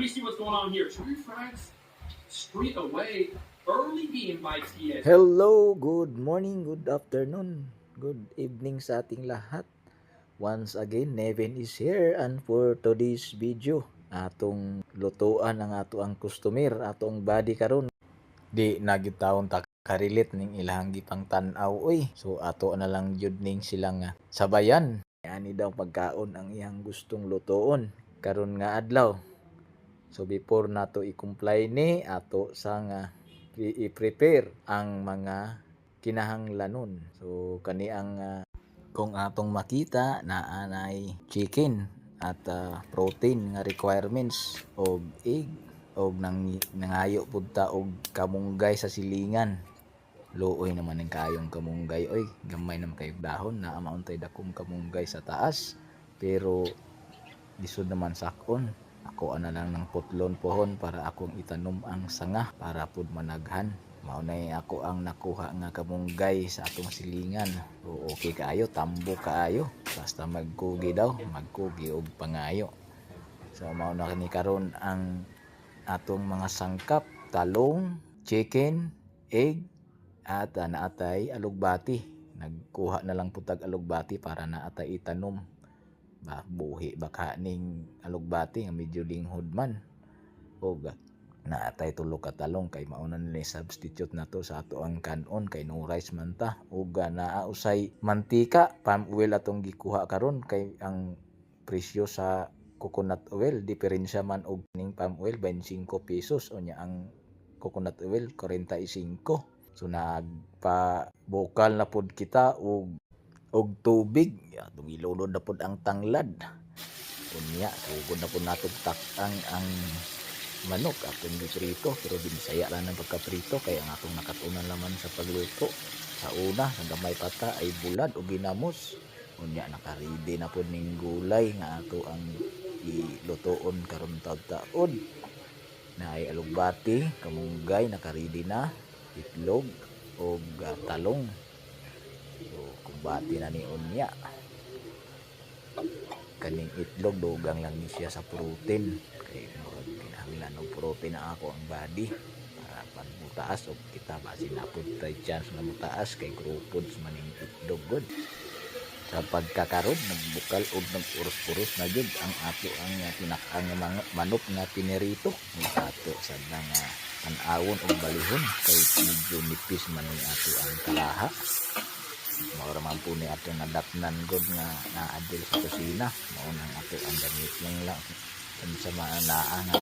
You see what's going on here. Try Frags straight away. Early game by TS. Hello, good morning, good afternoon, good evening sa ating lahat. Once again, Neven is here, and for today's video, atong lutuan ang ato ang customer, atong body karon. Di nagitawon ta karilit ning ilang gipang tan-aw oy. So ato na lang jud ning silang sabayan. Ani daw pagkaon ang iyang gustong lutoon karon nga adlaw. So before nato i-comply ni ato sang i-prepare ang mga kinahanglanon. So kani ang kung atong makita na anay chicken at protein nga requirements og egg og nangayo pud ta og kamunggay sa silingan. Luoy naman ang kayong kamunggay oy, gamay naman kay dahon na amountay dakong kamunggay sa taas pero lisod naman sakon. Ako ana lang ng putlon pohon para akong itanom ang sanga para pud managhan. Mao nay ako ang nakuha nga kamunggay sa atong silingan. O okay kaayo, tambo kaayo. Basta magkugi daw, magkugi og pangayo. So mao na kini karon ang atong mga sangkap, talong, chicken, egg at naatay alugbati. Nagkuha na lang putag alugbati para naatay itanom. Buhi baka ning alugbati nga medyo linghod man o naatay tulo ka talong kay mauna nila substitute na to sa ato ang kanon kay no rice man ta ug naausay mantika palm oil atong gikuha karon kay ang presyo sa coconut oil diferensya man og ning palm oil 25 pesos unya ang coconut oil 45. So nagpa bukal na pud kita og tubig atong ilunod na pud ang tanglad unya sugod na pud nato takang ang manok atong giprito pero binisaya lang ang pagkaprito kay ang atong nakatunan naman sa pagluto sa una sa gamay pata ay bulad o ginamos unya nakaredy na pud ning gulay nga ato ang ilutoon karon taud-taud na ay alugbati, kamunggay nakaredy na, itlog og talong. So kumbati na ni unya kaning itlog dugang lang ni siya sa protein kay kinahanglan og protein na ako ang body para pagmutaas og kita basin na pud tay chance na mutaas kay groupods man ning itlog good. Sa pagkakaroon nagbukal og nag-uros-uros na jud ang ato ang pinakang mga manok nga pinirito ato sa nga an-awon og balihon kay medyo nipis man ni ato ang kalaha. Mao ra man po ni ato nadatnan god nga naadil sa kusina mao nang ato ang gamit lang sa mga naa nga